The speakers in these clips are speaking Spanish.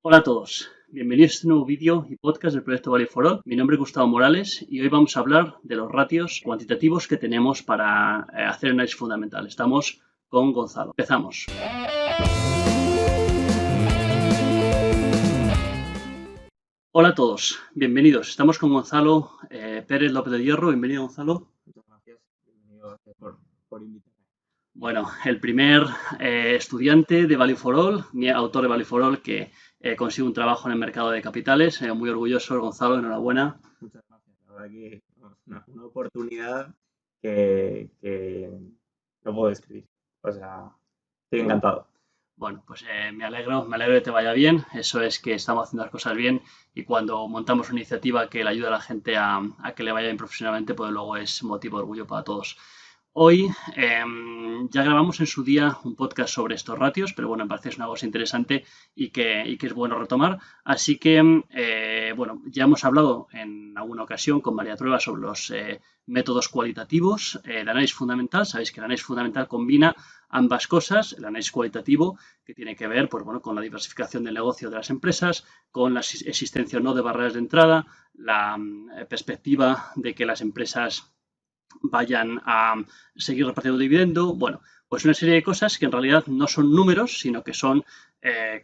Hola a todos, bienvenidos a este nuevo vídeo y podcast del proyecto Value for All. Mi nombre es Gustavo Morales y hoy vamos a hablar de los ratios cuantitativos que tenemos para hacer análisis fundamental. Estamos con Gonzalo. Empezamos. Hola a todos, bienvenidos. Estamos con Gonzalo Pérez López de Hierro. Bienvenido, Gonzalo. Muchas gracias. Bienvenido por invitarme. Bueno, el primer estudiante de Value for All, autor de Value for All, que consigue un trabajo en el mercado de capitales. Muy orgulloso, Gonzalo, enhorabuena. Muchas gracias. La verdad que una oportunidad que no puedo describir. O sea, estoy encantado. Bueno, pues me alegro que te vaya bien. Eso es que estamos haciendo las cosas bien y cuando montamos una iniciativa que le ayuda a la gente a que le vaya bien profesionalmente, pues luego es motivo de orgullo para todos. Hoy ya grabamos en su día un podcast sobre estos ratios, pero bueno, me parece que es una cosa interesante y que es bueno retomar. Así que, bueno, ya hemos hablado en alguna ocasión con María Trueba sobre los métodos cualitativos de análisis fundamental. Sabéis que el análisis fundamental combina ambas cosas, el análisis cualitativo, que tiene que ver pues, bueno, con la diversificación del negocio de las empresas, con la existencia o no de barreras de entrada, la perspectiva de que las empresas vayan a seguir repartiendo dividendo. Bueno, pues una serie de cosas que en realidad no son números, sino que son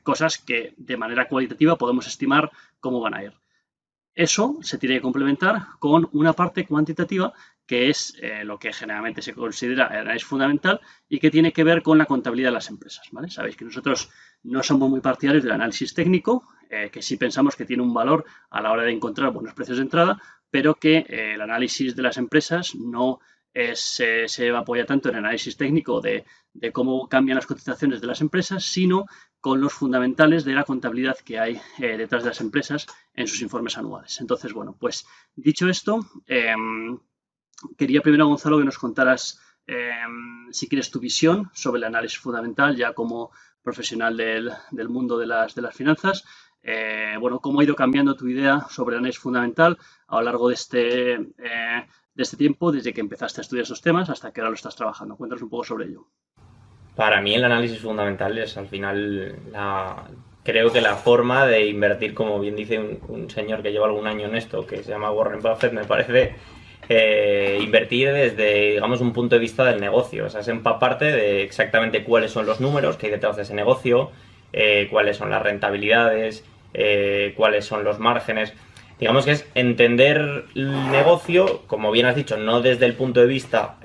cosas que de manera cualitativa podemos estimar cómo van a ir. Eso se tiene que complementar con una parte cuantitativa que es lo que generalmente se considera el análisis fundamental y que tiene que ver con la contabilidad de las empresas, ¿vale? Sabéis que nosotros no somos muy partidarios del análisis técnico, que sí pensamos que tiene un valor a la hora de encontrar buenos precios de entrada, pero que el análisis de las empresas no se apoya tanto en el análisis técnico de cómo cambian las cotizaciones de las empresas, sino con los fundamentales de la contabilidad que hay detrás de las empresas en sus informes anuales. Entonces, bueno, pues dicho esto, quería primero, Gonzalo, que nos contaras, si quieres, tu visión sobre el análisis fundamental ya como profesional del mundo de las finanzas. Bueno, cómo ha ido cambiando tu idea sobre el análisis fundamental a lo largo de este tiempo, desde que empezaste a estudiar esos temas hasta que ahora lo estás trabajando. Cuéntanos un poco sobre ello. Para mí el análisis fundamental es al final creo que la forma de invertir, como bien dice un señor que lleva algún año en esto, que se llama Warren Buffett, me parece, invertir desde, digamos, un punto de vista del negocio. O sea, es empaparte de exactamente cuáles son los números que hay detrás de ese negocio, cuáles son las rentabilidades, cuáles son los márgenes. Digamos que es entender el negocio, como bien has dicho, no desde el punto de vista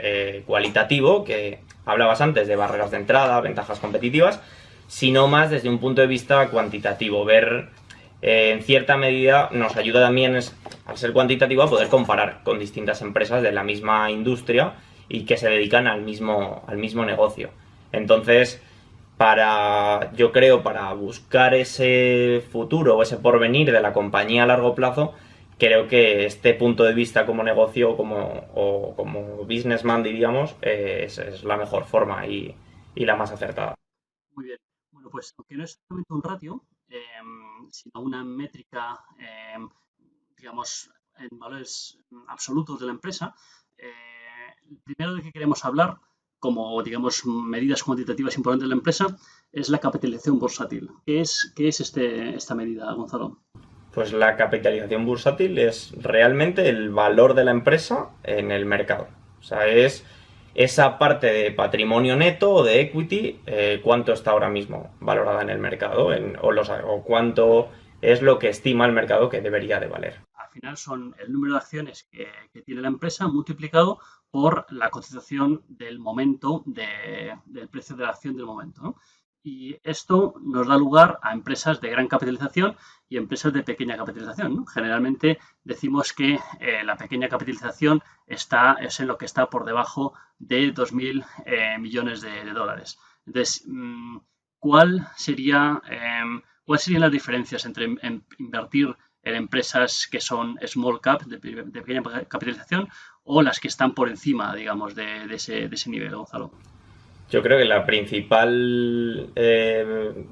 cualitativo, que hablabas antes de barreras de entrada, ventajas competitivas, sino más desde un punto de vista cuantitativo. Ver, en cierta medida, nos ayuda también, al ser cuantitativo, a poder comparar con distintas empresas de la misma industria y que se dedican al mismo negocio. Entonces, yo creo, para buscar ese futuro o ese porvenir de la compañía a largo plazo, creo que este punto de vista como negocio o como businessman, diríamos, es la mejor forma y la más acertada. Muy bien. Bueno, pues aunque no es exactamente un ratio, sino una métrica, digamos, en valores absolutos de la empresa, primero de que queremos hablar, como, digamos, medidas cuantitativas importantes de la empresa, es la capitalización bursátil. ¿Qué es esta medida, Gonzalo? Pues la capitalización bursátil es realmente el valor de la empresa en el mercado. O sea, es esa parte de patrimonio neto o de equity, cuánto está ahora mismo valorada en el mercado o cuánto es lo que estima el mercado que debería de valer. Al final son el número de acciones que tiene la empresa multiplicado por la cotización del momento, del precio de la acción del momento, ¿no? Y esto nos da lugar a empresas de gran capitalización y empresas de pequeña capitalización, ¿no? Generalmente decimos que la pequeña capitalización es en lo que está por debajo de 2.000 millones de dólares. Entonces, ¿cuáles serían las diferencias entre invertir en empresas que son small cap, de pequeña capitalización, o las que están por encima, digamos, de ese nivel, Gonzalo? Yo creo que la principal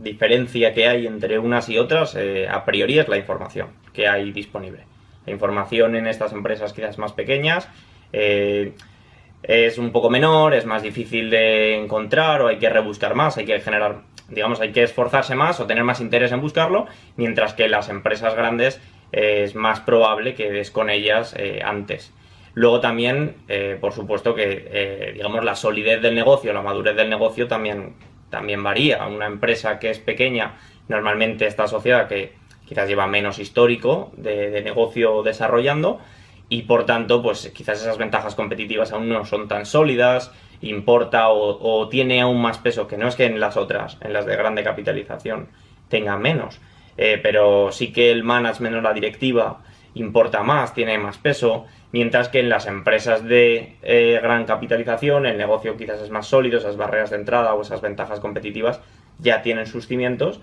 diferencia que hay entre unas y otras, a priori, es la información que hay disponible. La información en estas empresas quizás más pequeñas es un poco menor, es más difícil de encontrar o hay que rebuscar más, hay que generar digamos, hay que esforzarse más o tener más interés en buscarlo, mientras que las empresas grandes es más probable que des con ellas antes. Luego también, por supuesto que, digamos, la solidez del negocio, la madurez del negocio también varía. Una empresa que es pequeña normalmente está asociada que quizás lleva menos histórico de negocio desarrollando y por tanto, pues quizás esas ventajas competitivas aún no son tan sólidas, importa o tiene aún más peso, que no es que en las otras, en las de grande capitalización, tenga menos, pero sí que el management o la directiva importa más, tiene más peso, mientras que en las empresas de gran capitalización el negocio quizás es más sólido, esas barreras de entrada o esas ventajas competitivas ya tienen sus cimientos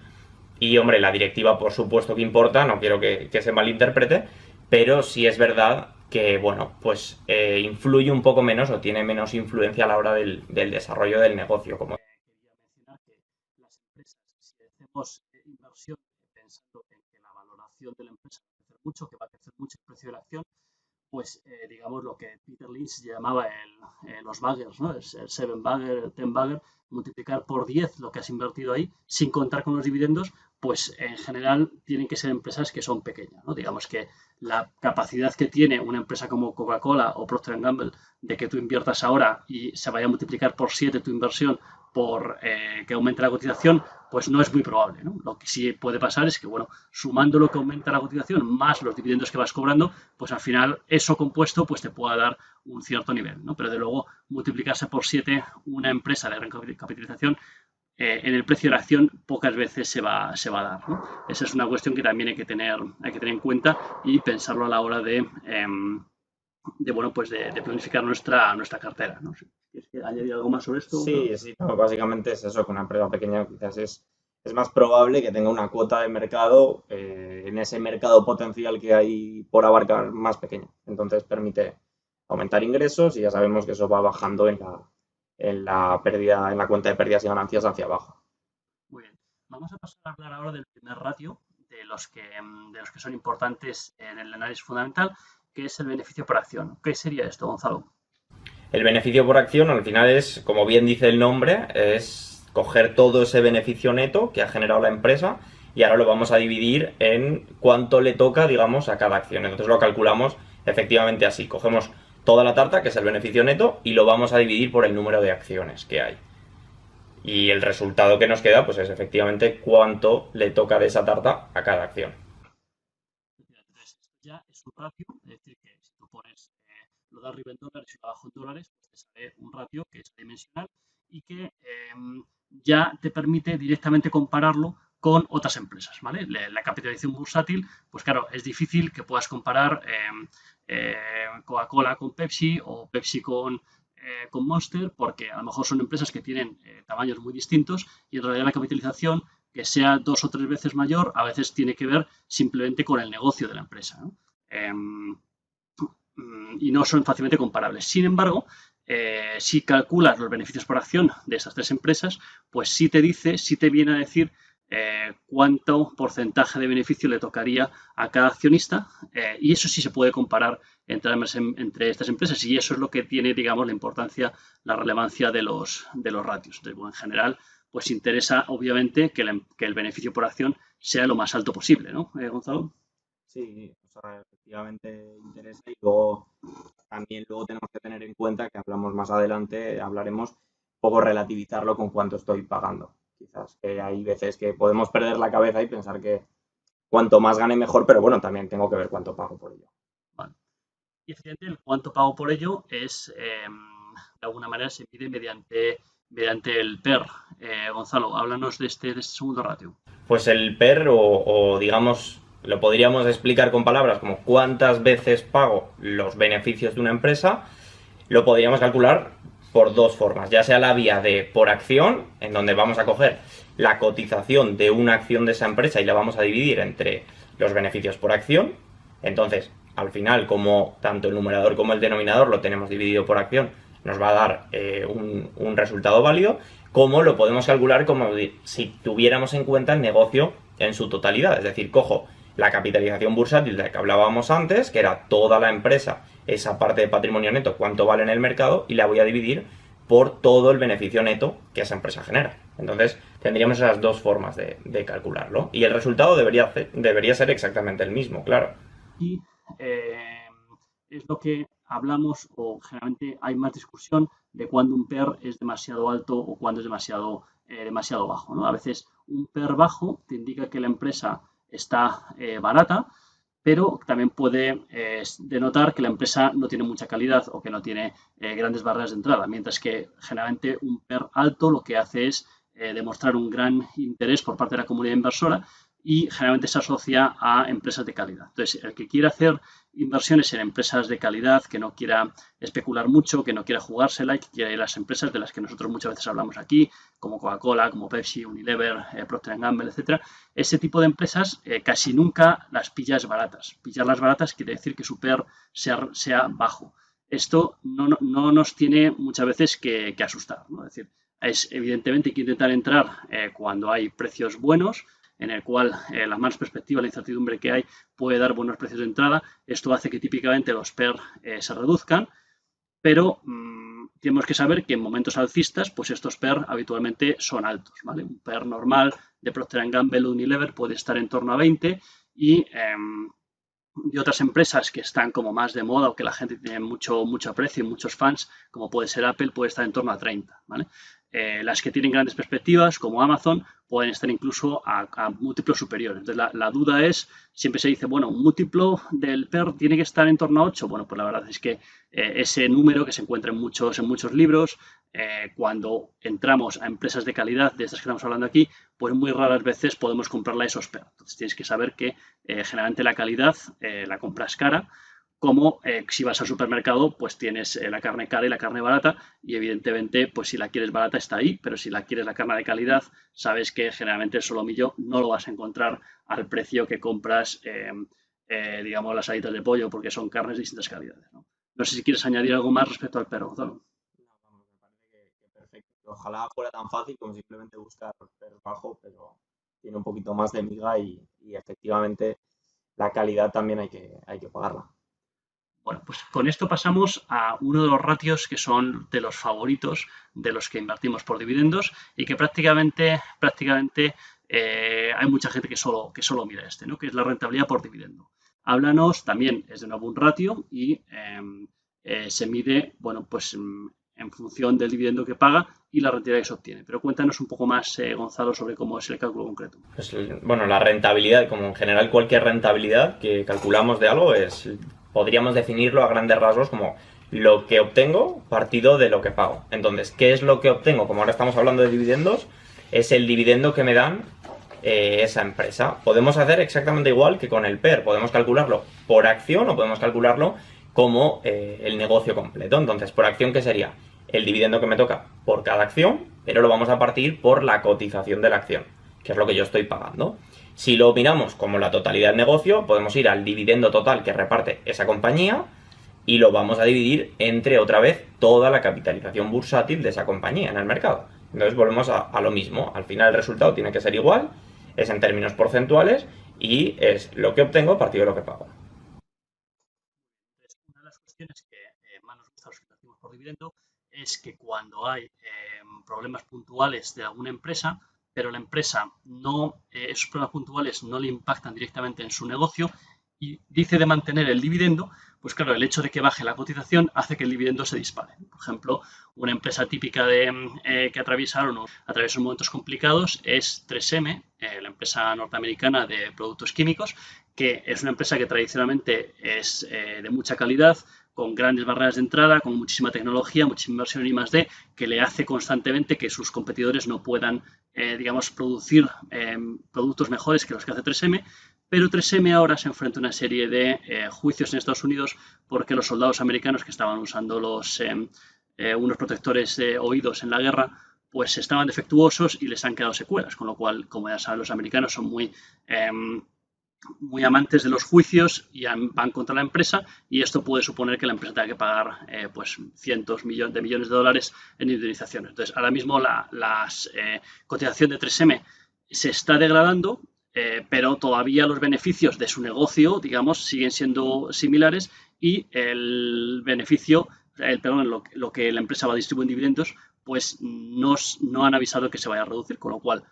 y, hombre, la directiva por supuesto que importa, no quiero que se malinterprete, pero sí es verdad que, bueno, pues influye un poco menos o tiene menos influencia a la hora del desarrollo del negocio. Como... Quería mencionar que las empresas, si hacemos inversión pensando en que la valoración de la empresa va a crecer mucho, que va a crecer mucho el precio de la acción, pues digamos lo que Peter Lynch llamaba los baggers, ¿no? El 7 bagger, el 10 bagger, multiplicar por 10 lo que has invertido ahí sin contar con los dividendos, pues en general tienen que ser empresas que son pequeñas, ¿no? Digamos que la capacidad que tiene una empresa como Coca-Cola o Procter Gamble de que tú inviertas ahora y se vaya a multiplicar por 7 tu inversión por que aumente la cotización, pues no es muy probable, ¿no? Lo que sí puede pasar es que, bueno, sumando lo que aumenta la cotización más los dividendos que vas cobrando, pues al final eso compuesto pues te pueda dar un cierto nivel, ¿no? Pero de luego multiplicarse por 7 una empresa de gran capitalización en el precio de la acción pocas veces se va a dar, ¿no? Esa es una cuestión que también hay que tener en cuenta y pensarlo a la hora bueno, pues de planificar nuestra cartera, ¿no? ¿Quieres añadir algo más sobre esto? Sí, no, básicamente es eso, que una empresa pequeña quizás es más probable que tenga una cuota de mercado en ese mercado potencial que hay por abarcar más pequeño. Entonces permite aumentar ingresos y ya sabemos que eso va bajando en la pérdida, en la cuenta de pérdidas y ganancias hacia abajo. Muy bien. Vamos a pasar a hablar ahora del primer ratio, de los que son importantes en el análisis fundamental, que es el beneficio por acción. ¿Qué sería esto, Gonzalo? El beneficio por acción al final es, como bien dice el nombre, es coger todo ese beneficio neto que ha generado la empresa y ahora lo vamos a dividir en cuánto le toca, digamos, a cada acción. Entonces lo calculamos efectivamente así. Cogemos toda la tarta, que es el beneficio neto, y lo vamos a dividir por el número de acciones que hay. Y el resultado que nos queda, pues es efectivamente cuánto le toca de esa tarta a cada acción. Entonces, esto ya es un ratio, es decir, que si tú pones lo de arriba en dólares y lo abajo en dólares, pues te sale un ratio que es dimensional y que ya te permite directamente compararlo con otras empresas, ¿vale? La capitalización bursátil, pues claro, es difícil que puedas comparar Coca-Cola con Pepsi o Pepsi con Monster, porque a lo mejor son empresas que tienen tamaños muy distintos y en realidad la capitalización, que sea 2 o 3 veces mayor, a veces tiene que ver simplemente con el negocio de la empresa, ¿no? Y no son fácilmente comparables. Sin embargo, si calculas los beneficios por acción de esas tres empresas, pues sí te viene a decir cuánto porcentaje de beneficio le tocaría a cada accionista y eso sí se puede comparar entre estas empresas y eso es lo que tiene, digamos, la importancia, la relevancia de los ratios. Entonces, bueno, en general, pues interesa obviamente que el beneficio por acción sea lo más alto posible, ¿no, Gonzalo? Sí, o sea, efectivamente interesa y luego también tenemos que tener en cuenta que hablamos más adelante, hablaremos un poco relativizarlo con cuánto estoy pagando. Quizás que hay veces que podemos perder la cabeza y pensar que cuanto más gane mejor, pero bueno, también tengo que ver cuánto pago por ello. Vale. Y efectivamente el cuánto pago por ello es, de alguna manera, se mide mediante el PER. Gonzalo, háblanos de este segundo ratio. Pues el PER o digamos, lo podríamos explicar con palabras como cuántas veces pago los beneficios de una empresa, lo podríamos calcular por dos formas, ya sea la vía de por acción, en donde vamos a coger la cotización de una acción de esa empresa y la vamos a dividir entre los beneficios por acción. Entonces, al final, como tanto el numerador como el denominador lo tenemos dividido por acción, nos va a dar un resultado válido, como lo podemos calcular como si tuviéramos en cuenta el negocio en su totalidad. Es decir, cojo la capitalización bursátil de la que hablábamos antes, que era toda la empresa, esa parte de patrimonio neto, cuánto vale en el mercado, y la voy a dividir por todo el beneficio neto que esa empresa genera. Entonces, tendríamos esas dos formas de calcularlo. Y el resultado debería ser exactamente el mismo, claro. Y eh, es lo que hablamos, o generalmente hay más discusión de cuándo un PER es demasiado alto o cuándo es demasiado bajo, ¿no? A veces un PER bajo te indica que la empresa está barata, pero también puede denotar que la empresa no tiene mucha calidad o que no tiene grandes barreras de entrada, mientras que generalmente un PER alto lo que hace es demostrar un gran interés por parte de la comunidad inversora y generalmente se asocia a empresas de calidad. Entonces, el que quiera hacer inversiones en empresas de calidad, que no quiera especular mucho, que no quiera jugársela y que quiera ir a las empresas de las que nosotros muchas veces hablamos aquí, como Coca-Cola, como Pepsi, Unilever, Procter & Gamble, etcétera, ese tipo de empresas casi nunca las pillas baratas. Pillarlas baratas quiere decir que su PER sea bajo. Esto no nos tiene muchas veces que asustar, ¿no? Es decir, evidentemente hay que intentar entrar cuando hay precios buenos, en el cual la más perspectiva, la incertidumbre que hay, puede dar buenos precios de entrada. Esto hace que típicamente los PER se reduzcan, pero tenemos que saber que en momentos alcistas, pues estos PER habitualmente son altos, ¿vale? Un PER normal de Procter & Gamble o Unilever puede estar en torno a 20 y de otras empresas que están como más de moda o que la gente tiene mucho aprecio y muchos fans, como puede ser Apple, puede estar en torno a 30, ¿vale? Las que tienen grandes perspectivas, como Amazon, pueden estar incluso a múltiplos superiores. Entonces, la duda es, siempre se dice, bueno, un múltiplo del PER tiene que estar en torno a 8. Bueno, pues la verdad es que ese número que se encuentra en muchos libros, cuando entramos a empresas de calidad, de estas que estamos hablando aquí, pues muy raras veces podemos comprarla a esos PER. Entonces, tienes que saber que generalmente la calidad la compras cara, como si vas al supermercado, pues tienes la carne cara y la carne barata y evidentemente, pues si la quieres barata está ahí, pero si la quieres la carne de calidad, sabes que generalmente el solomillo no lo vas a encontrar al precio que compras, digamos, las alitas de pollo, porque son carnes de distintas calidades, ¿no? No sé si quieres añadir algo más respecto al perro, Gonzalo. No, vamos, me parece que perfecto. Ojalá fuera tan fácil como simplemente buscar per bajo, pero tiene un poquito más de miga y efectivamente la calidad también hay que pagarla. Bueno, pues con esto pasamos a uno de los ratios que son de los favoritos de los que invertimos por dividendos y que prácticamente hay mucha gente que solo mira este, ¿no? Que es la rentabilidad por dividendo. Háblanos, también es de nuevo un ratio y se mide, bueno, pues en función del dividendo que paga y la rentabilidad que se obtiene. Pero cuéntanos un poco más, Gonzalo, sobre cómo es el cálculo concreto. Pues, bueno, la rentabilidad, como en general cualquier rentabilidad que calculamos de algo, podríamos definirlo a grandes rasgos como lo que obtengo partido de lo que pago. Entonces, ¿qué es lo que obtengo? Como ahora estamos hablando de dividendos, es el dividendo que me dan esa empresa. Podemos hacer exactamente igual que con el PER. Podemos calcularlo por acción o podemos calcularlo como el negocio completo. Entonces, por acción, ¿qué sería? El dividendo que me toca por cada acción, pero lo vamos a partir por la cotización de la acción, que es lo que yo estoy pagando. Si lo miramos como la totalidad del negocio, podemos ir al dividendo total que reparte esa compañía y lo vamos a dividir entre, otra vez, toda la capitalización bursátil de esa compañía en el mercado. Entonces volvemos a lo mismo. Al final el resultado tiene que ser igual, es en términos porcentuales y es lo que obtengo partido de lo que pago. Una de las cuestiones que más nos gusta a los que invertimos por dividendo es que cuando hay problemas puntuales de alguna empresa, pero la empresa esos problemas puntuales no le impactan directamente en su negocio y dice de mantener el dividendo, pues claro, el hecho de que baje la cotización hace que el dividendo se dispare. Por ejemplo, una empresa típica que atraviesaron momentos complicados es 3M, la empresa norteamericana de productos químicos, que es una empresa que tradicionalmente es de mucha calidad, con grandes barreras de entrada, con muchísima tecnología, muchísima inversión en I+D, que le hace constantemente que sus competidores no puedan, digamos, producir productos mejores que los que hace 3M, pero 3M ahora se enfrenta a una serie de juicios en Estados Unidos porque los soldados americanos que estaban usando unos protectores de oídos en la guerra, pues estaban defectuosos y les han quedado secuelas, con lo cual, como ya saben, los americanos son muy amantes de los juicios y van contra la empresa y esto puede suponer que la empresa tenga que pagar pues cientos de millones de dólares en indemnizaciones. Entonces, ahora mismo la cotización de 3M se está degradando, pero todavía los beneficios de su negocio, digamos, siguen siendo similares y el beneficio perdón, lo que la empresa va a distribuir en dividendos, pues no han avisado que se vaya a reducir, con lo cual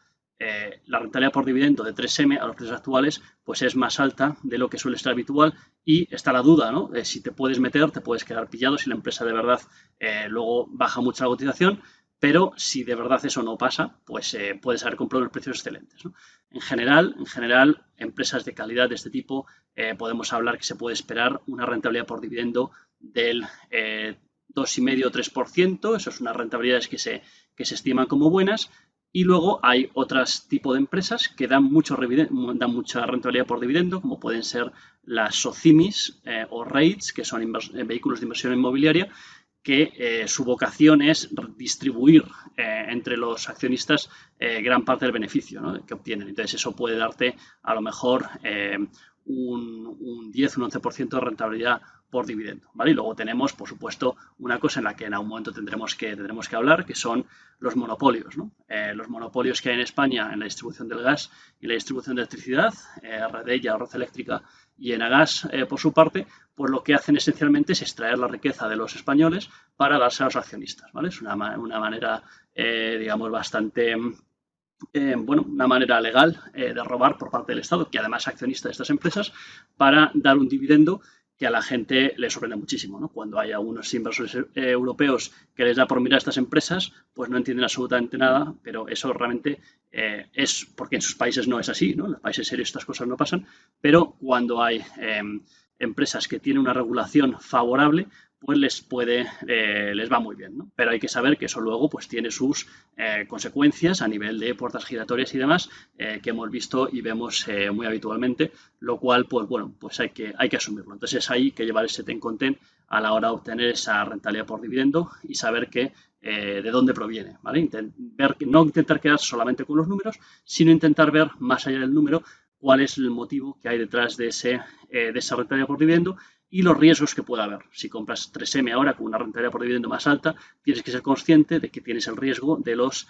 la rentabilidad por dividendo de 3M a los precios actuales pues es más alta de lo que suele ser habitual y está la duda, ¿no? Si te puedes meter, te puedes quedar pillado si la empresa de verdad luego baja mucho la cotización, pero si de verdad eso no pasa, pues puedes haber comprado los precios excelentes, ¿no? En general, empresas de calidad de este tipo podemos hablar que se puede esperar una rentabilidad por dividendo del 2,5-3%, eso es unas rentabilidades que se estiman como buenas. Y luego hay otros tipos de empresas que dan mucha rentabilidad por dividendo, como pueden ser las SOCIMIs o REITs, que son vehículos de inversión inmobiliaria, que su vocación es distribuir entre los accionistas gran parte del beneficio, ¿no?, que obtienen. Entonces eso puede darte a lo mejor un 10, un 11% de rentabilidad por dividendo, ¿vale? Y luego tenemos, por supuesto, una cosa en la que en algún momento tendremos que hablar, que son los monopolios, ¿no? Los monopolios que hay en España en la distribución del gas y la distribución de electricidad, Redella, Red Eléctrica y Enagas, por su parte, pues lo que hacen esencialmente es extraer la riqueza de los españoles para darse a los accionistas, ¿vale? Es una manera, digamos, bastante... una manera legal de robar por parte del Estado, que además es accionista de estas empresas, para dar un dividendo que a la gente le sorprende muchísimo, ¿no? Cuando hay algunos inversores europeos que les da por mirar a estas empresas, pues no entienden absolutamente nada, pero eso realmente es porque en sus países no es así, ¿no? En los países serios estas cosas no pasan, pero cuando hay empresas que tienen una regulación favorable, pues les va muy bien, ¿no? Pero hay que saber que eso luego pues tiene sus consecuencias a nivel de puertas giratorias y demás que hemos visto y vemos muy habitualmente, lo cual pues bueno, pues hay que asumirlo. Entonces hay que llevar ese ten con ten a la hora de obtener esa rentabilidad por dividendo y saber que de dónde proviene, ¿vale? No intentar quedarse solamente con los números, sino intentar ver más allá del número cuál es el motivo que hay detrás de esa rentabilidad por dividendo y los riesgos que pueda haber. Si compras 3M ahora con una rentabilidad por dividendo más alta, tienes que ser consciente de que tienes el riesgo de los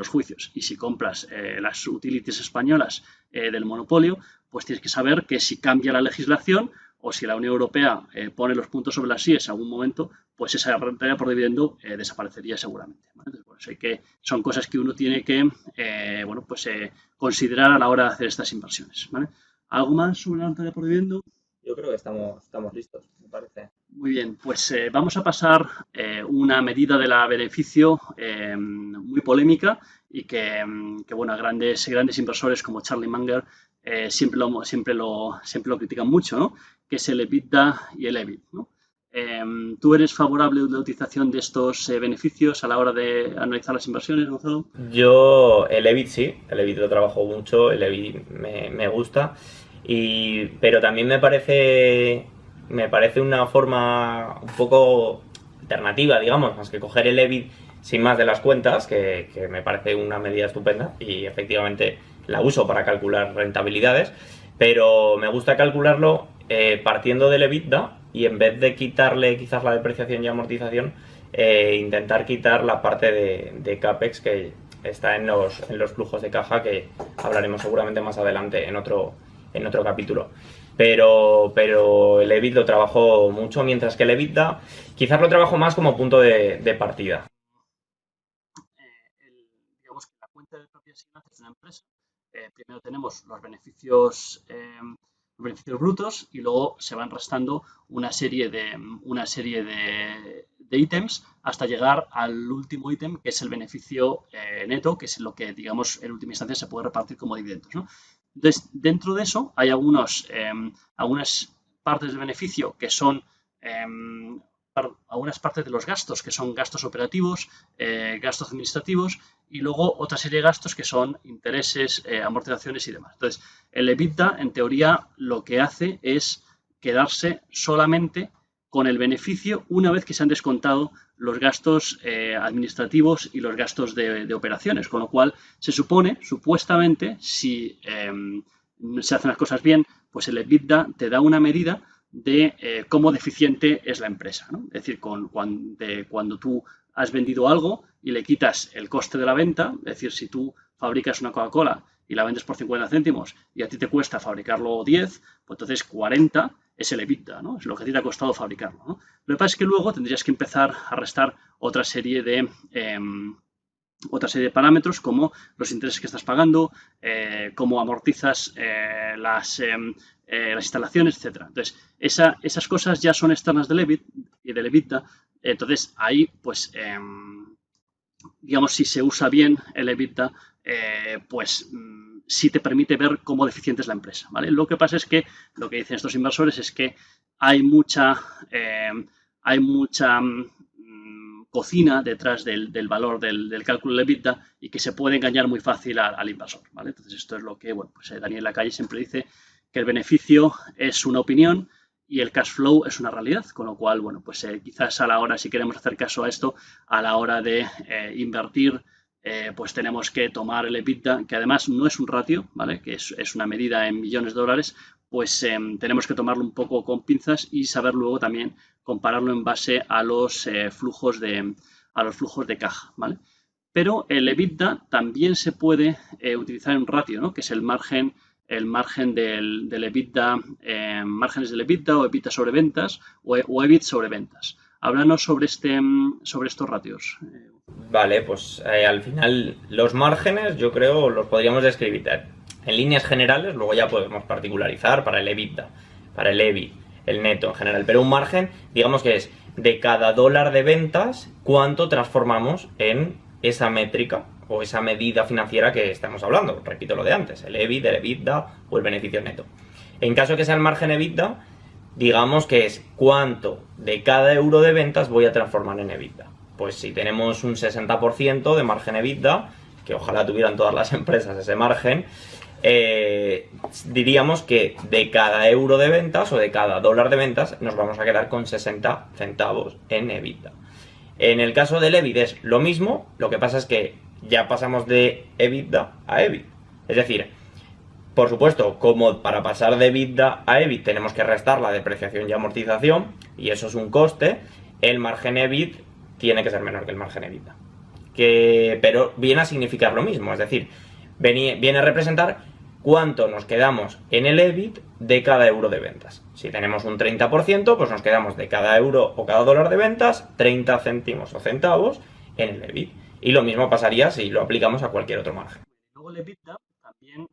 juicios. Y si compras las utilities españolas del monopolio, pues tienes que saber que si cambia la legislación o si la Unión Europea pone los puntos sobre las IES en algún momento, pues esa rentabilidad por dividendo desaparecería seguramente, ¿vale? Entonces, por eso son cosas que uno tiene que considerar a la hora de hacer estas inversiones, ¿vale? ¿Algo más sobre la rentabilidad por dividendo? Yo creo que estamos listos, me parece. Muy bien, pues vamos a pasar una medida de la beneficio muy polémica y que bueno, grandes inversores como Charlie Munger siempre lo critican mucho, ¿no? Que es el EBITDA y el EBIT, ¿no? ¿Tú eres favorable a la utilización de estos beneficios a la hora de analizar las inversiones, Gonzalo? Yo el EBIT sí, el EBIT lo trabajo mucho, el EBIT me gusta, pero también me parece una forma un poco alternativa, digamos, más que coger el EBIT sin más de las cuentas, que me parece una medida estupenda y efectivamente la uso para calcular rentabilidades, pero me gusta calcularlo partiendo del EBITDA y en vez de quitarle quizás la depreciación y amortización, intentar quitar la parte de CAPEX que está en los flujos de caja, que hablaremos seguramente más adelante en otro capítulo. Pero el EBIT lo trabajo mucho, mientras que el EBITDA quizás lo trabajo más como punto de partida. Digamos que la cuenta de propias y ganancias de una empresa, primero tenemos los beneficios brutos y luego se van restando una serie de ítems hasta llegar al último ítem, que es el beneficio neto, que es lo que, digamos, en última instancia se puede repartir como dividendos, ¿no? Entonces, dentro de eso hay algunas partes del beneficio que son algunas partes de los gastos que son gastos operativos, gastos administrativos y luego otra serie de gastos que son intereses, amortizaciones y demás. Entonces, el EBITDA, en teoría, lo que hace es quedarse solamente con el beneficio una vez que se han descontado los gastos administrativos y los gastos de operaciones, con lo cual se supone, supuestamente, si se hacen las cosas bien, pues el EBITDA te da una medida de cómo deficiente es la empresa, ¿no? Es decir, cuando tú has vendido algo y le quitas el coste de la venta, es decir, si tú fabricas una Coca-Cola y la vendes por 50 céntimos y a ti te cuesta fabricarlo 10, pues entonces 40 es el EBITDA, ¿no? Es lo que te ha costado fabricarlo, ¿no? Lo que pasa es que luego tendrías que empezar a restar otra serie de parámetros como los intereses que estás pagando, cómo amortizas las instalaciones, etcétera. Entonces, esas cosas ya son externas del EBIT y del EBITDA. Entonces, ahí, pues, digamos, si se usa bien el EBITDA, pues sí te permite ver cómo deficiente es la empresa, ¿vale? Lo que pasa es que lo que dicen estos inversores es que hay mucha cocina detrás del valor del cálculo del EBITDA y que se puede engañar muy fácil al inversor, ¿vale? Entonces esto es lo que, bueno, pues Daniel Lacalle siempre dice, que el beneficio es una opinión y el cash flow es una realidad, con lo cual, bueno, pues quizás a la hora, si queremos hacer caso a esto, a la hora de invertir, pues tenemos que tomar el EBITDA, que además no es un ratio, ¿vale? Que es una medida en millones de dólares, pues tenemos que tomarlo un poco con pinzas y saber luego también compararlo en base a los flujos de caja, ¿vale? Pero el EBITDA también se puede utilizar en un ratio, ¿no? Que es el margen del EBITDA, márgenes del EBITDA o EBITDA sobre ventas o EBIT sobre ventas. Háblanos sobre estos ratios. Vale, pues al final los márgenes yo creo los podríamos describir en líneas generales, luego ya podemos particularizar para el EBITDA, para el EBIT, el neto en general, pero un margen digamos que es de cada dólar de ventas cuánto transformamos en esa métrica o esa medida financiera que estamos hablando. Repito lo de antes, el EBIT, el EBITDA o el beneficio neto. En caso de que sea el margen EBITDA, digamos que es cuánto de cada euro de ventas voy a transformar en EBITDA. Pues si tenemos un 60% de margen EBITDA, que ojalá tuvieran todas las empresas ese margen, diríamos que de cada euro de ventas o de cada dólar de ventas nos vamos a quedar con 60 centavos en EBITDA. En el caso del EBIT es lo mismo, lo que pasa es que ya pasamos de EBITDA a EBIT. Es decir, por supuesto, como para pasar de EBITDA a EBIT tenemos que restar la depreciación y amortización, y eso es un coste, el margen EBIT tiene que ser menor que el margen EBITDA. Pero viene a significar lo mismo, es decir, viene a representar cuánto nos quedamos en el EBIT de cada euro de ventas. Si tenemos un 30%, pues nos quedamos de cada euro o cada dólar de ventas 30 céntimos o centavos en el EBIT. Y lo mismo pasaría si lo aplicamos a cualquier otro margen. Luego el EBITDA también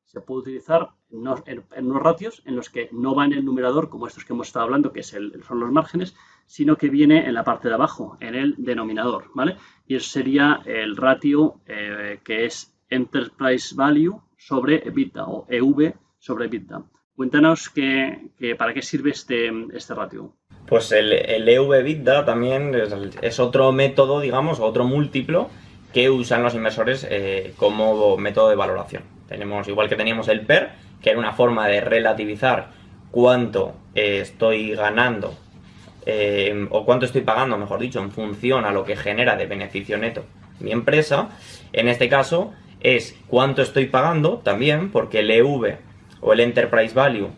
se puede utilizar en unos ratios en los que no va en el numerador, como estos que hemos estado hablando, que son los márgenes, sino que viene en la parte de abajo, en el denominador, ¿vale? Y eso sería el ratio que es Enterprise Value sobre EBITDA o EV sobre EBITDA. Cuéntanos para qué sirve este ratio. Pues el EV/EBITDA también es otro método, digamos, otro múltiplo que usan los inversores como método de valoración. Tenemos, igual que teníamos el PER, que era una forma de relativizar cuánto estoy ganando o cuánto estoy pagando, mejor dicho, en función a lo que genera de beneficio neto mi empresa. En este caso es cuánto estoy pagando también, porque el EV o el Enterprise Value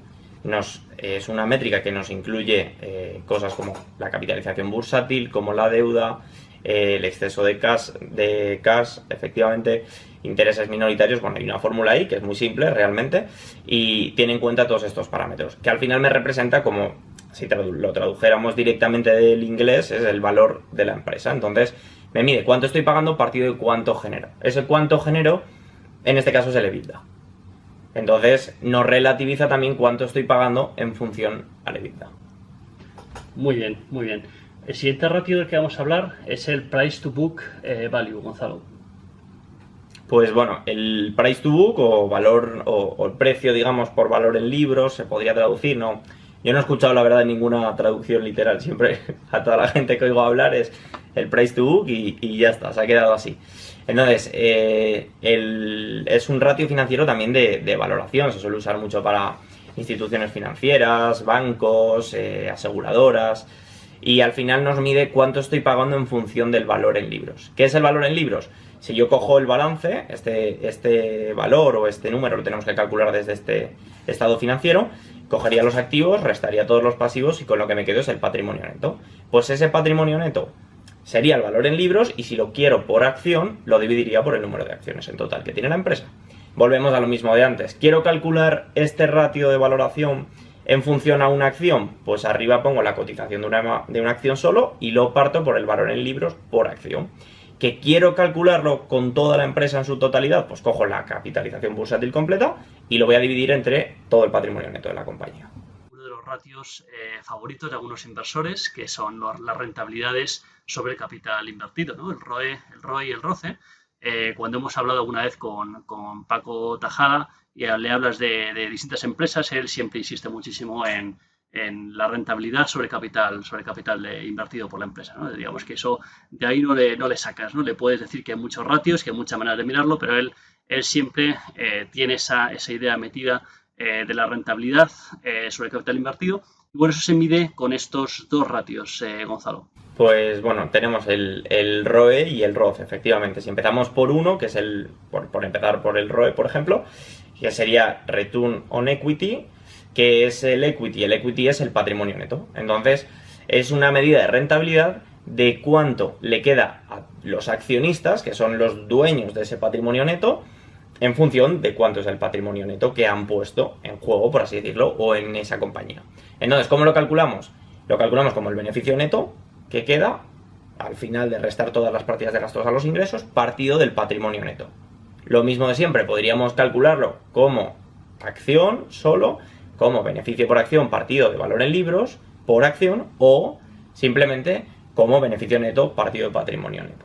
es una métrica que nos incluye cosas como la capitalización bursátil, como la deuda, el exceso de cash, efectivamente, intereses minoritarios. Bueno, hay una fórmula ahí que es muy simple realmente y tiene en cuenta todos estos parámetros, que al final me representa como, si lo tradujéramos directamente del inglés, es el valor de la empresa. Entonces me mide cuánto estoy pagando partido de cuánto genero. Ese cuánto genero, en este caso, es el EBITDA. Entonces nos relativiza también cuánto estoy pagando en función al EBITDA. Muy bien, muy bien. El siguiente ratio del que vamos a hablar es el Price to Book Value, Gonzalo. Pues bueno, el Price to Book o valor o el precio, digamos, por valor en libros, se podría traducir, ¿no? Yo no he escuchado, la verdad, ninguna traducción literal. Siempre a toda la gente que oigo hablar es el Price to Book y ya está, se ha quedado así. Entonces, es un ratio financiero también de valoración. Se suele usar mucho para instituciones financieras, bancos, aseguradoras. Y al final nos mide cuánto estoy pagando en función del valor en libros. ¿Qué es el valor en libros? Si yo cojo el balance, este valor o este número lo tenemos que calcular desde este estado financiero, cogería los activos, restaría todos los pasivos y con lo que me quedo es el patrimonio neto. Pues ese patrimonio neto sería el valor en libros y si lo quiero por acción, lo dividiría por el número de acciones en total que tiene la empresa. Volvemos a lo mismo de antes. Quiero calcular este ratio de valoración en función a una acción, pues arriba pongo la cotización de una acción solo y lo parto por el valor en libros por acción. ¿Que quiero calcularlo con toda la empresa en su totalidad? Pues cojo la capitalización bursátil completa y lo voy a dividir entre todo el patrimonio neto de la compañía. Uno de los ratios favoritos de algunos inversores, que son las rentabilidades sobre el capital invertido, ¿no? El ROE y el ROCE. Cuando hemos hablado alguna vez con Paco Tajada y le hablas de distintas empresas, él siempre insiste muchísimo en la rentabilidad sobre capital invertido por la empresa, ¿no? Digamos que eso de ahí no le sacas, ¿no? Le puedes decir que hay muchos ratios, que hay muchas maneras de mirarlo, pero él siempre tiene esa idea metida de la rentabilidad sobre capital invertido. Y bueno, eso se mide con estos dos ratios, Gonzalo. Pues bueno, tenemos el ROE y el ROCE, efectivamente. Si empezamos por uno, que es por empezar por el ROE, por ejemplo, que sería Return on Equity, que es el equity es el patrimonio neto. Entonces, es una medida de rentabilidad de cuánto le queda a los accionistas, que son los dueños de ese patrimonio neto, en función de cuánto es el patrimonio neto que han puesto en juego, por así decirlo, o en esa compañía. Entonces, ¿cómo lo calculamos? Lo calculamos como el beneficio neto que queda al final de restar todas las partidas de gastos a los ingresos, partido del patrimonio neto. Lo mismo de siempre, podríamos calcularlo como acción solo, como beneficio por acción partido de valor en libros por acción, o simplemente como beneficio neto partido de patrimonio neto.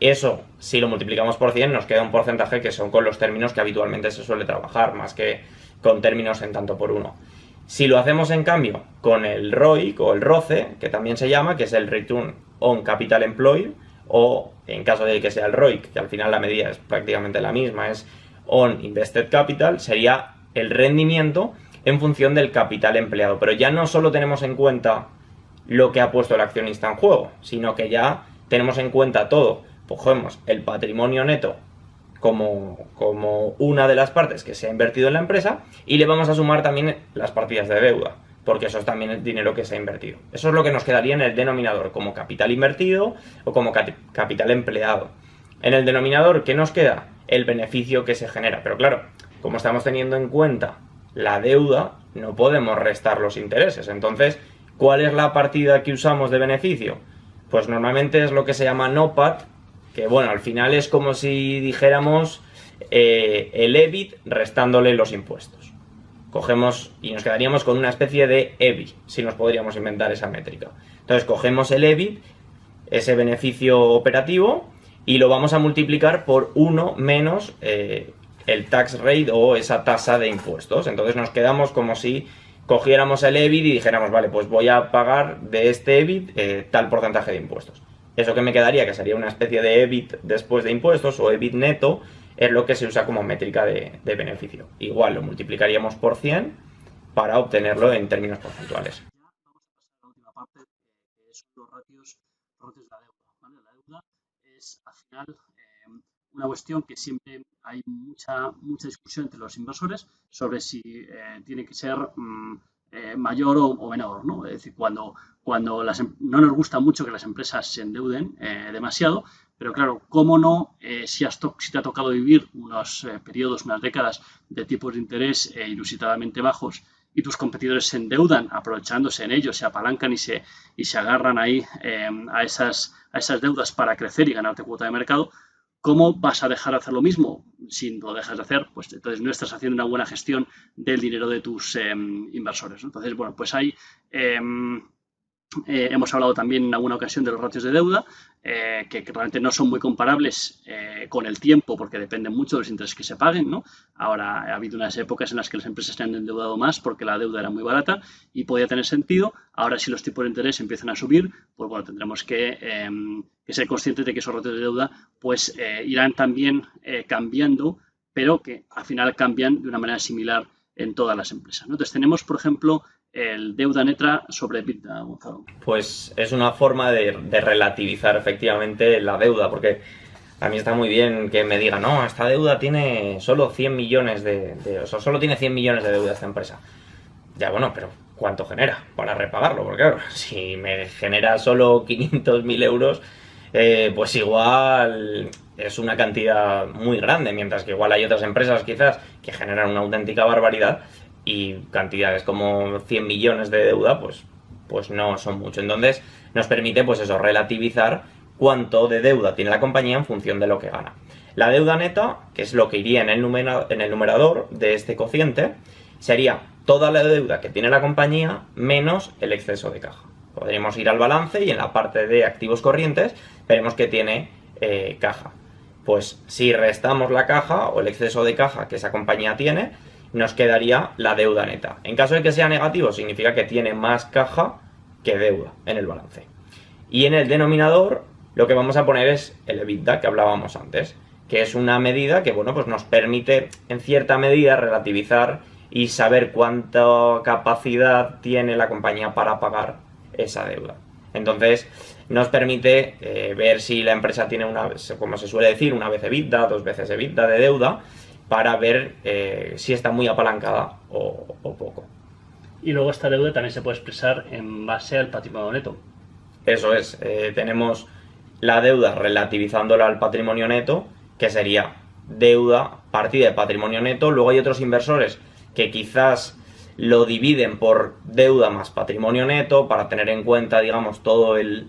Eso, si lo multiplicamos por 100, nos queda un porcentaje que son con los términos que habitualmente se suele trabajar, más que con términos en tanto por uno. Si lo hacemos en cambio con el ROIC o el ROCE, que también se llama, que es el Return on Capital Employed, o en caso de que sea el ROIC, que al final la medida es prácticamente la misma, es On Invested Capital, sería el rendimiento en función del capital empleado. Pero ya no solo tenemos en cuenta lo que ha puesto el accionista en juego, sino que ya tenemos en cuenta todo. Cogemos el patrimonio neto como una de las partes que se ha invertido en la empresa y le vamos a sumar también las partidas de deuda, porque eso es también el dinero que se ha invertido. Eso es lo que nos quedaría en el denominador, como capital invertido o como capital empleado. En el denominador, ¿qué nos queda? El beneficio que se genera. Pero claro, como estamos teniendo en cuenta la deuda, no podemos restar los intereses. Entonces, ¿cuál es la partida que usamos de beneficio? Pues normalmente es lo que se llama NOPAT, que bueno, al final es como si dijéramos el EBIT restándole los impuestos. Cogemos y nos quedaríamos con una especie de EBI, si nos podríamos inventar esa métrica. Entonces cogemos el EBIT, ese beneficio operativo, y lo vamos a multiplicar por 1 menos el tax rate o esa tasa de impuestos. Entonces nos quedamos como si cogiéramos el EBIT y dijéramos, vale, pues voy a pagar de este EBIT tal porcentaje de impuestos. Eso que me quedaría, que sería una especie de EBIT después de impuestos o EBIT neto, es lo que se usa como métrica de beneficio. Igual lo multiplicaríamos por 100 para obtenerlo en términos porcentuales. Vamos a pasar a la última parte, que son los ratios de la deuda, ¿vale? La deuda es, al final, una cuestión que siempre hay mucha discusión entre los inversores sobre si tiene que ser mayor o menor, ¿no? Es decir, cuando no nos gusta mucho que las empresas se endeuden demasiado, pero claro, cómo no, si te ha tocado vivir unos periodos, unas décadas de tipos de interés inusitadamente bajos y tus competidores se endeudan aprovechándose en ellos, se apalancan y se agarran ahí a esas deudas para crecer y ganarte cuota de mercado, ¿cómo vas a dejar de hacer lo mismo? Si lo dejas de hacer, pues entonces no estás haciendo una buena gestión del dinero de tus inversores, ¿no? Entonces, bueno, pues ahí hemos hablado también en alguna ocasión de los ratios de deuda, que realmente no son muy comparables con el tiempo, porque dependen mucho de los intereses que se paguen, ¿no? Ahora ha habido unas épocas en las que las empresas se han endeudado más porque la deuda era muy barata y podía tener sentido. Ahora, si los tipos de interés empiezan a subir, pues bueno, tendremos que ser conscientes de que esos ratios de deuda pues irán también cambiando, pero que al final cambian de una manera similar en todas las empresas, ¿no? Entonces tenemos, por ejemplo, el deuda neta sobre EBITDA, Gonzalo. Pues es una forma de relativizar efectivamente la deuda, porque a mí está muy bien que me digan, no, esta deuda tiene solo 100 millones o sea, solo tiene 100 millones de deuda esta empresa. Ya, bueno, pero ¿cuánto genera para repagarlo? Porque claro, si me genera solo 500.000 euros, pues igual es una cantidad muy grande, mientras que igual hay otras empresas quizás que generan una auténtica barbaridad, y cantidades como 100 millones de deuda, pues no son mucho. Entonces nos permite pues eso, relativizar cuánto de deuda tiene la compañía en función de lo que gana. La deuda neta, que es lo que iría en el numerador de este cociente, sería toda la deuda que tiene la compañía menos el exceso de caja. Podríamos ir al balance y en la parte de activos corrientes veremos que tiene caja. Pues si restamos la caja o el exceso de caja que esa compañía tiene, nos quedaría la deuda neta. En caso de que sea negativo, significa que tiene más caja que deuda en el balance. Y en el denominador lo que vamos a poner es el EBITDA que hablábamos antes, que es una medida que bueno, pues nos permite en cierta medida relativizar y saber cuánta capacidad tiene la compañía para pagar esa deuda. Entonces nos permite ver si la empresa tiene como se suele decir, una vez EBITDA, 2 veces EBITDA de deuda, para ver si está muy apalancada o poco. Y luego esta deuda también se puede expresar en base al patrimonio neto. Eso es, tenemos la deuda relativizándola al patrimonio neto, que sería deuda partida de patrimonio neto. Luego hay otros inversores que quizás lo dividen por deuda más patrimonio neto para tener en cuenta, digamos, todo el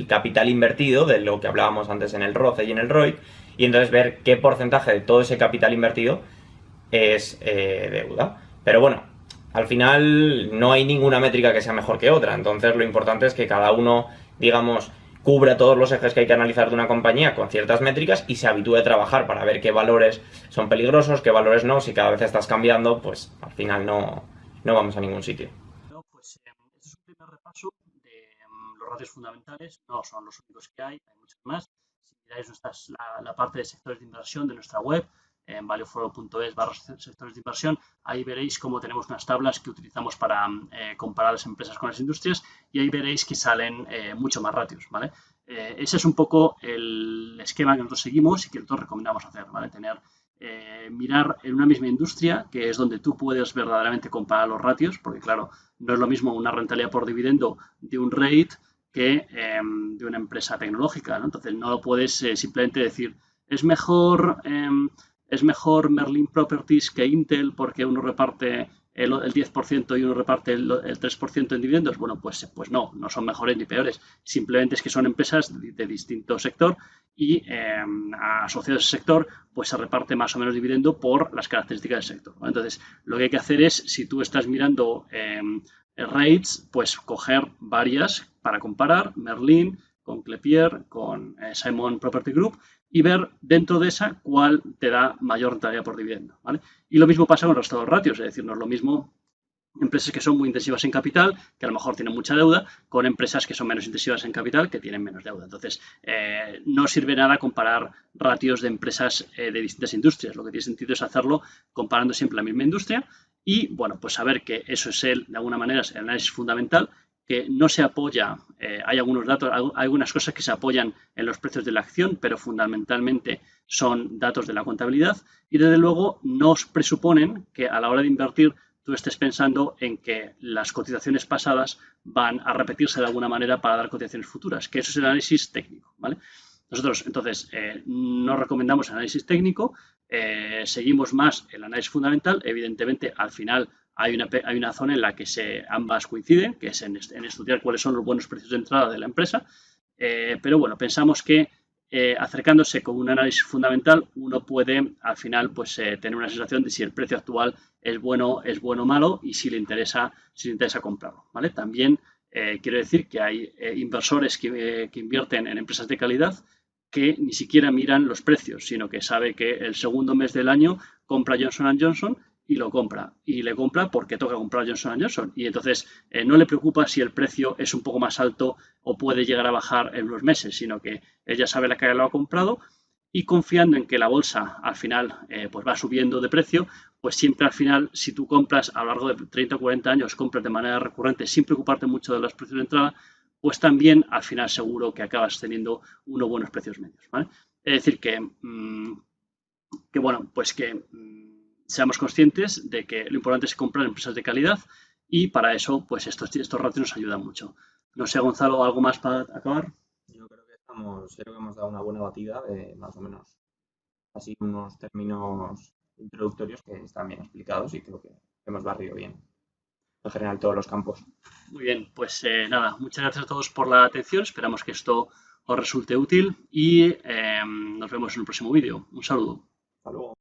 capital invertido, de lo que hablábamos antes en el ROCE y en el ROIC, y entonces ver qué porcentaje de todo ese capital invertido es deuda. Pero bueno, al final no hay ninguna métrica que sea mejor que otra, entonces lo importante es que cada uno, digamos, cubra todos los ejes que hay que analizar de una compañía con ciertas métricas y se habitúe a trabajar para ver qué valores son peligrosos, qué valores no. Si cada vez estás cambiando, pues al final no vamos a ningún sitio. Bueno, pues este es un primer repaso de los ratios fundamentales. No son los únicos que hay muchos más. Si miráis la parte de sectores de inversión de nuestra web, en valioforo.es/sectores de inversión, ahí veréis cómo tenemos unas tablas que utilizamos para comparar las empresas con las industrias y ahí veréis que salen mucho más ratios, ¿vale? Ese es un poco el esquema que nosotros seguimos y que nosotros recomendamos hacer, ¿vale? Mirar en una misma industria, que es donde tú puedes verdaderamente comparar los ratios, porque claro, no es lo mismo una rentabilidad por dividendo de un REIT que de una empresa tecnológica, ¿no? Entonces no lo puedes simplemente decir, es mejor Merlin Properties que Intel porque uno reparte el 10% y uno reparte el 3% en dividendos. Bueno, pues no son mejores ni peores. Simplemente es que son empresas de distinto sector y asociados a ese sector, pues se reparte más o menos dividendo por las características del sector, ¿no? Entonces, lo que hay que hacer es, si tú estás mirando rates, pues coger varias para comparar, Merlin con Clepier, con Simon Property Group, y ver dentro de esa cuál te da mayor rentabilidad por dividendo, ¿vale? Y lo mismo pasa con el resto de los ratios, es decir, no es lo mismo empresas que son muy intensivas en capital, que a lo mejor tienen mucha deuda, con empresas que son menos intensivas en capital, que tienen menos deuda. Entonces, no sirve nada comparar ratios de empresas de distintas industrias. Lo que tiene sentido es hacerlo comparando siempre la misma industria y, bueno, pues saber que eso es de alguna manera, es el análisis fundamental, que no se apoya, hay algunos datos, hay algunas cosas que se apoyan en los precios de la acción, pero fundamentalmente son datos de la contabilidad y desde luego nos presuponen que a la hora de invertir tú estés pensando en que las cotizaciones pasadas van a repetirse de alguna manera para dar cotizaciones futuras, que eso es el análisis técnico, ¿vale? Nosotros, entonces, no recomendamos el análisis técnico, seguimos más el análisis fundamental. Evidentemente, al final hay una zona en la que ambas coinciden, que es en estudiar cuáles son los buenos precios de entrada de la empresa, pero bueno, pensamos que acercándose con un análisis fundamental, uno puede al final pues tener una sensación de si el precio actual es bueno o malo y si le interesa comprarlo, ¿vale? También quiero decir que hay inversores que invierten en empresas de calidad que ni siquiera miran los precios, sino que sabe que el segundo mes del año compra Johnson & Johnson y lo compra. Y le compra porque toca comprar Johnson & Johnson. Y entonces no le preocupa si el precio es un poco más alto o puede llegar a bajar en unos meses, sino que ella sabe la que lo ha comprado y confiando en que la bolsa al final pues va subiendo de precio, pues siempre al final, si tú compras a lo largo de 30 o 40 años, compras de manera recurrente sin preocuparte mucho de los precios de entrada, pues también al final seguro que acabas teniendo unos buenos precios medios, ¿vale? Es decir, que bueno, pues que seamos conscientes de que lo importante es comprar empresas de calidad y para eso, pues estos ratios nos ayudan mucho. No sé, Gonzalo, ¿algo más para acabar? Yo creo que hemos dado una buena batida de más o menos así unos términos introductorios que están bien explicados y creo que hemos barrido bien en general todos los campos. Muy bien, pues nada, muchas gracias a todos por la atención. Esperamos que esto os resulte útil y nos vemos en el próximo vídeo. Un saludo. Hasta luego.